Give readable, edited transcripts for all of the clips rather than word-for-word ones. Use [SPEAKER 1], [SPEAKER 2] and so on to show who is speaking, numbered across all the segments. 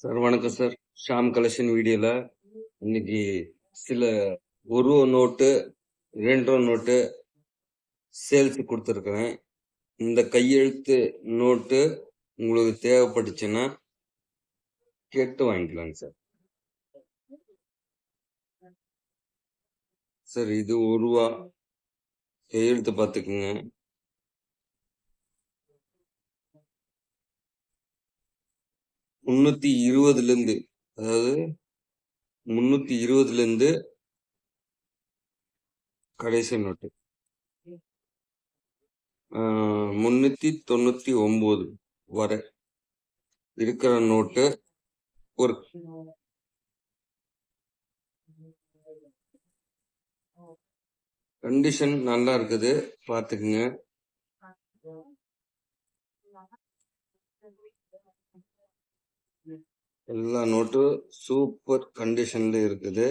[SPEAKER 1] Sir வணக்கம் sir. Sham collection வீடியோல இன்னைக்கு சில ஒரு ரூபா நோட்டு 2 ரூபா நோட்டு சேல்ஸ் கொடுத்துருக்குறேன். இந்த கையெழுத்து நோட்டு உங்களுக்கு தேவைப்பட்டுச்சுன்னா கேட்டு வாங்கிக்கலாங்க சார். சார் இது 1 ரூபா கையெழுத்து பார்த்துக்குங்க. இருந்து அதாவது 320 கடைசி நோட்டு 399 வரை இருக்கிற நோட்டு ஒரு கண்டிஷன் நல்லா இருக்குது, பார்த்துக்குங்க. எல்லா நோட்டும் சூப்பர் கண்டிஷன்ல இருக்குது.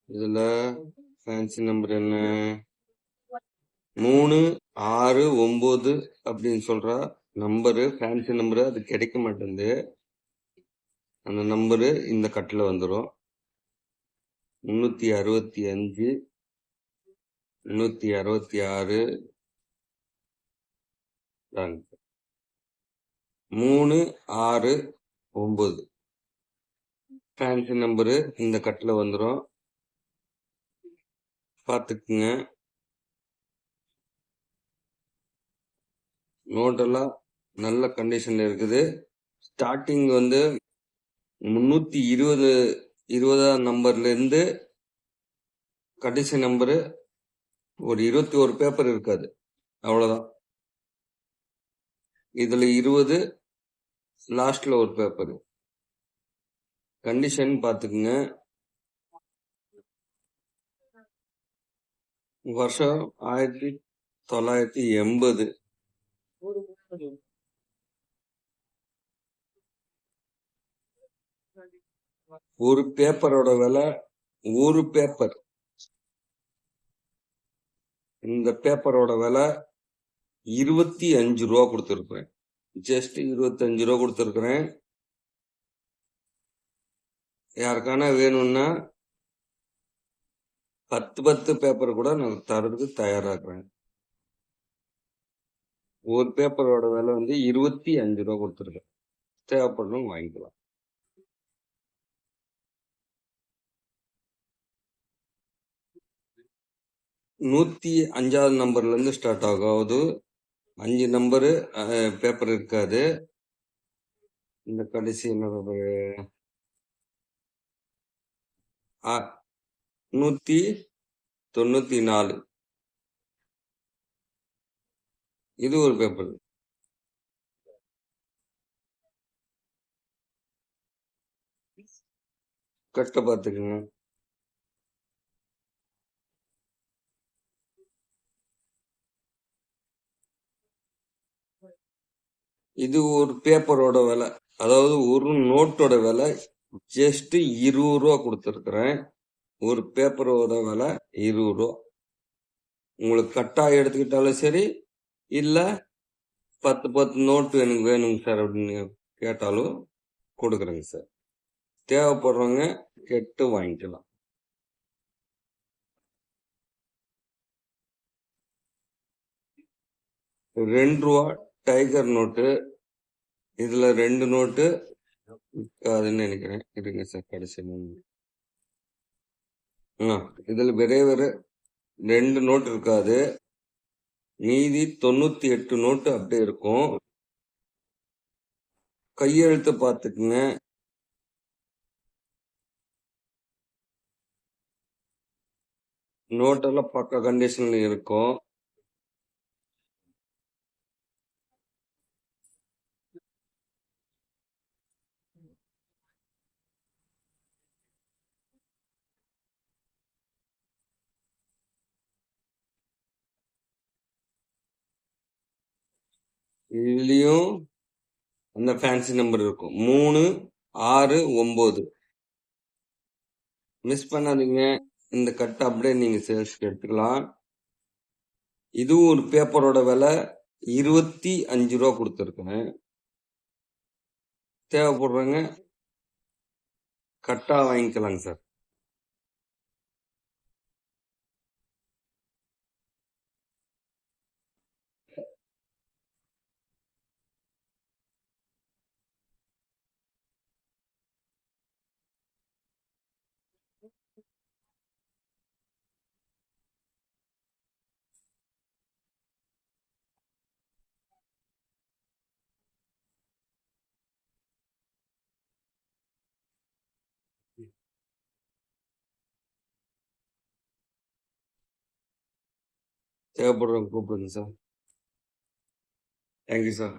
[SPEAKER 1] இதுல ஃபேன்சி நம்பர் என்ன 3, 6, 9 அப்படின்னு சொல்ற நம்பரு ஃபேன்சி நம்பரு அது கிடைக்க மாட்டேங்குது. அந்த நம்பரு இந்த கட்டுல வந்துடும். 365, 366 3, 6, 9 ஃபேன்சி நம்பரு இந்த கட்டுல வந்துடும், பார்த்துக்குங்க. நோட்டெல்லாம் நல்ல கண்டிஷன்ல இருக்குது. ஸ்டார்டிங் 320 நம்பர்ல இருந்து கடைசி நம்பரு ஒரு 21 பேப்பர் இருக்காது, அவ்வளவுதான். இதுல 20 லாஸ்ட்ல ஒரு பேப்பர். கண்டிஷன் பாத்துக்குங்க. வருஷம் 1980. ஒரு பேப்பரோட விலை ஒரு பேப்பர், இந்த பேப்பரோட விலை 25 ரூபா கொடுத்துருக்குறேன். ஜஸ்ட் 25 ரூபா கொடுத்துருக்குறேன். யாருக்கான வேணும்னா 10 பேப்பர் கூட நான் தரதுக்கு தயாராக்குறேன். ஒரு பேப்பரோட விலை 25 ரூபா கொடுத்துருக்கேன். தேவைப்படணும் வாங்கிக்கலாம். 105வது நம்பர்ல இருந்து ஸ்டார்ட் ஆகாது. 5 நம்பரு பேப்பர் இருக்காது. இந்த கடைசி என்ன பேப்பரு 194, இது ஒரு பேப்பர். கட்ட பார்த்துக்குங்க. இது ஒரு பேப்பரோட விலை, அதாவது ஒரு நோட்டோட விலை ஜஸ்ட் 20 ரூபா கொடுத்துருக்குறேன். ஒரு பேப்பரோட விலை 20 ரூபா. உங்களுக்கு கட்டா எடுத்துக்கிட்டாலும் சரி, இல்ல 10 நோட்டு எனக்கு வேணுங்க சார் அப்படின்னு கேட்டாலும் கொடுக்குறேங்க சார். தேவைப்படுறவங்க கேட்டு வாங்கிக்கலாம். 2 ரூபா டைகர் நோட்டு. இதுல 2 நோட்டு இருக்காதுன்னு நினைக்கிறேன். இருங்க சார், கடைசி இதுல வேற 2 நோட்டு இருக்காது. மீதி 98 நோட்டு அப்படியே இருக்கும். கையெழுத்து பார்த்துக்குங்க. நோட்டெல்லாம் பக்க கண்டிஷன்ல இருக்கும். இதுலயும் அந்த ஃபேன்சி நம்பர் இருக்கும். 3, 6, 9 மிஸ் பண்ணாதீங்க. இந்த கட்டை அப்படியே நீங்க சேல்ஸ்க்கு எடுத்துக்கலாம். இதுவும் ஒரு பேப்பரோட விலை 25 ரூபா கொடுத்துருக்கேன். தேவைப்படுறவங்க கட்டா வாங்கிக்கலாங்க சார். தேவைப்படுறவங்க கூப்பிடுங்க சார். Thank you sir.